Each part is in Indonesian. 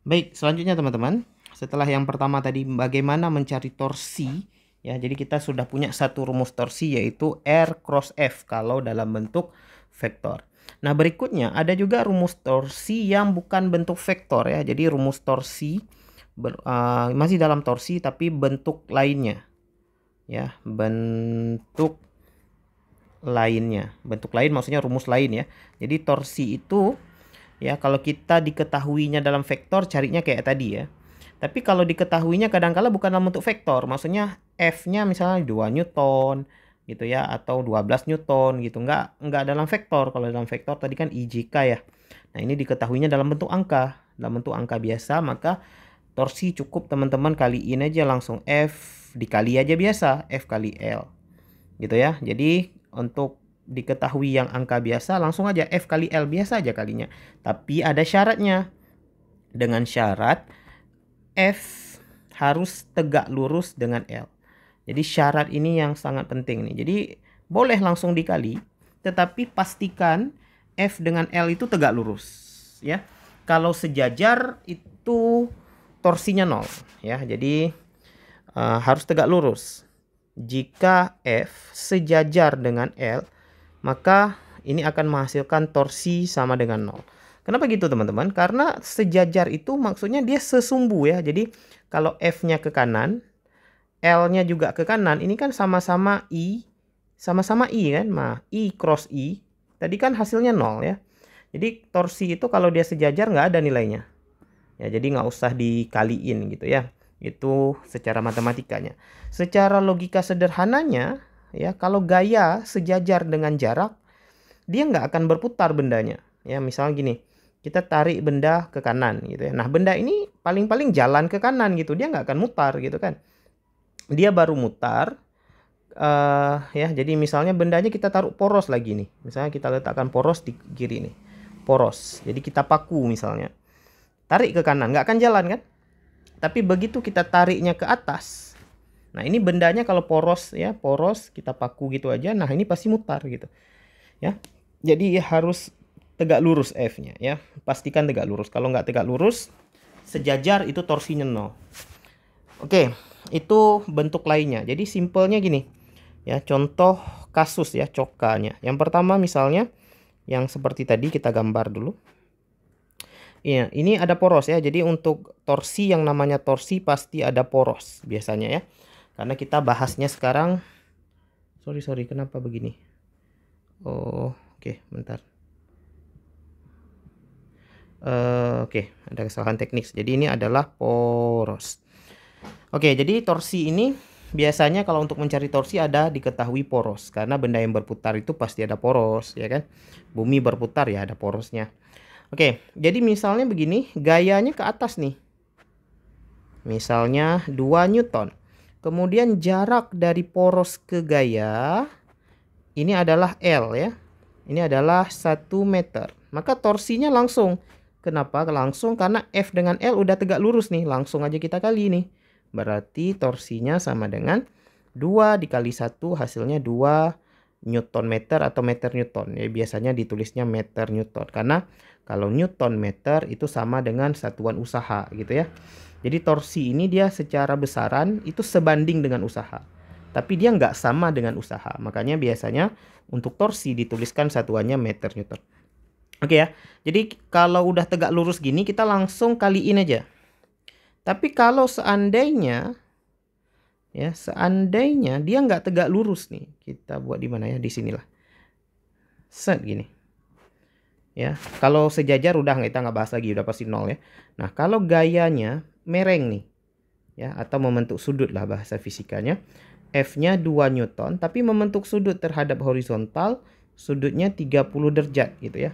Baik, selanjutnya teman-teman, setelah yang pertama tadi bagaimana mencari torsi, ya. Jadi kita sudah punya satu rumus torsi yaitu R cross F kalau dalam bentuk vektor. Nah, berikutnya ada juga rumus torsi yang bukan bentuk vektor ya. Jadi rumus torsi masih dalam torsi tapi bentuk lainnya. Ya, bentuk lainnya. Bentuk lain maksudnya rumus lain ya. Jadi torsi itu ya, kalau kita diketahuinya dalam vektor, carinya kayak tadi ya. Tapi kalau diketahuinya kadangkala bukan dalam bentuk vektor, maksudnya F-nya misalnya 2 Newton gitu ya, atau 12 Newton gitu. Enggak dalam vektor. Kalau dalam vektor tadi kan IJK ya. Nah, ini diketahuinya dalam bentuk angka. Dalam bentuk angka biasa, maka torsi cukup teman-teman kaliin aja langsung F dikali aja biasa, F kali L. Gitu ya. Jadi untuk diketahui yang angka biasa langsung aja F kali L biasa aja kalinya. Tapi ada syaratnya. Dengan syarat F harus tegak lurus dengan L. Jadi syarat ini yang sangat penting nih. Jadi boleh langsung dikali, tetapi pastikan F dengan L itu tegak lurus ya. Kalau sejajar itu torsinya 0 ya. Jadi harus tegak lurus. Jika F sejajar dengan L, maka ini akan menghasilkan torsi sama dengan 0. Kenapa gitu teman-teman? Karena sejajar itu maksudnya dia sesumbu ya. Jadi kalau F-nya ke kanan, L-nya juga ke kanan, ini kan sama-sama I. Sama-sama I kan? Nah, I cross I. Tadi kan hasilnya 0 ya. Jadi torsi itu kalau dia sejajar nggak ada nilainya. Ya, jadi nggak usah dikaliin gitu ya. Itu secara matematikanya. Secara logika sederhananya, ya, kalau gaya sejajar dengan jarak, dia nggak akan berputar bendanya. Ya, misalnya gini, kita tarik benda ke kanan gitu ya. Nah, benda ini paling-paling jalan ke kanan gitu, dia nggak akan mutar gitu kan. Dia baru mutar, ya. Jadi misalnya bendanya kita taruh poros lagi nih. Misalnya kita letakkan poros di kiri nih, poros. Jadi kita paku misalnya, tarik ke kanan, nggak akan jalan kan. Tapi begitu kita tariknya ke atas, nah ini bendanya kalau poros ya, poros kita paku gitu aja, nah ini pasti mutar gitu ya. Jadi harus tegak lurus F-nya ya, pastikan tegak lurus. Kalau nggak tegak lurus, sejajar itu torsinya 0. Oke, itu bentuk lainnya. Jadi simpelnya gini ya, contoh kasus ya, cokanya. Yang pertama misalnya yang seperti tadi kita gambar dulu. Iya, ini ada poros ya. Jadi untuk torsi yang namanya torsi pasti ada poros biasanya ya. Karena kita bahasnya sekarang, sorry, kenapa begini? Oh, oke, bentar. Oke, ada kesalahan teknis. Jadi ini adalah poros. Oke, jadi torsi ini biasanya kalau untuk mencari torsi ada diketahui poros. Karena benda yang berputar itu pasti ada poros, ya kan? Bumi berputar ya ada porosnya. Oke, jadi misalnya begini, gayanya ke atas nih. Misalnya 2 Newton. Kemudian jarak dari poros ke gaya ini adalah L ya. Ini adalah 1 meter. Maka torsinya langsung. Kenapa langsung? Karena F dengan L udah tegak lurus nih. Langsung aja kita kali nih. Berarti torsinya sama dengan 2 dikali 1 hasilnya 2 Newton meter atau meter Newton. Ya, biasanya ditulisnya meter Newton. Karena kalau Newton meter itu sama dengan satuan usaha gitu ya. Jadi torsi ini dia secara besaran itu sebanding dengan usaha. Tapi dia nggak sama dengan usaha. Makanya biasanya untuk torsi dituliskan satuannya meter Newton. Oke ya. Jadi kalau udah tegak lurus gini kita langsung kaliin aja. Tapi kalau seandainya ya, seandainya dia nggak tegak lurus nih. Kita buat di mana ya? Di sinilah. Set gini. Ya, kalau sejajar udah kita nggak bahas lagi, udah pasti 0 ya. Nah, kalau gayanya mereng nih. Ya, atau membentuk sudut lah bahasa fisikanya. F-nya 2 Newton, tapi membentuk sudut terhadap horizontal, sudutnya 30 derajat gitu ya.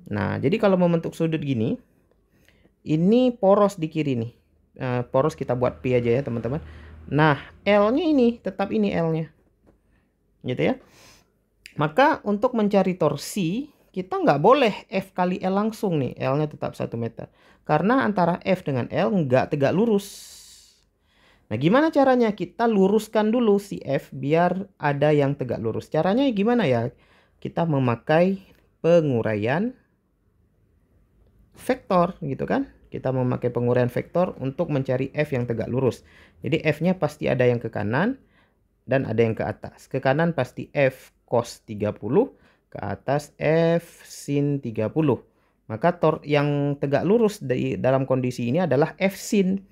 Nah, jadi kalau membentuk sudut gini, ini poros di kiri nih. Poros kita buat P aja ya teman-teman. Nah, L-nya ini, tetap ini L-nya. Gitu ya. Maka untuk mencari torsi, kita nggak boleh F kali L langsung nih. L-nya tetap 1 meter. Karena antara F dengan L nggak tegak lurus. Nah, gimana caranya? Kita luruskan dulu si F biar ada yang tegak lurus. Caranya gimana ya? Kita memakai penguraian vektor gitu kan. Kita memakai penguraian vektor untuk mencari F yang tegak lurus. Jadi F-nya pasti ada yang ke kanan dan ada yang ke atas. Ke kanan pasti F cos 30, ke atas F sin 30. Maka yang tegak lurus dalam kondisi ini adalah F sin.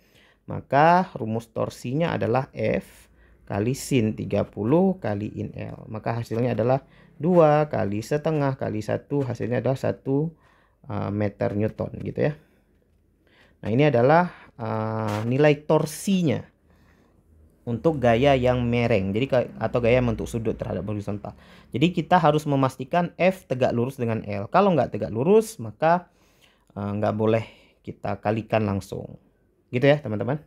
Maka rumus torsinya adalah F kali sin 30 kali in L. Maka hasilnya adalah 2 kali setengah kali 1, hasilnya adalah 1 meter Newton gitu ya. Nah, ini adalah nilai torsinya untuk gaya yang mereng, jadi atau gaya bentuk sudut terhadap horizontal. Jadi kita harus memastikan F tegak lurus dengan L. Kalau nggak tegak lurus, maka nggak boleh kita kalikan langsung. Gitu ya teman-teman.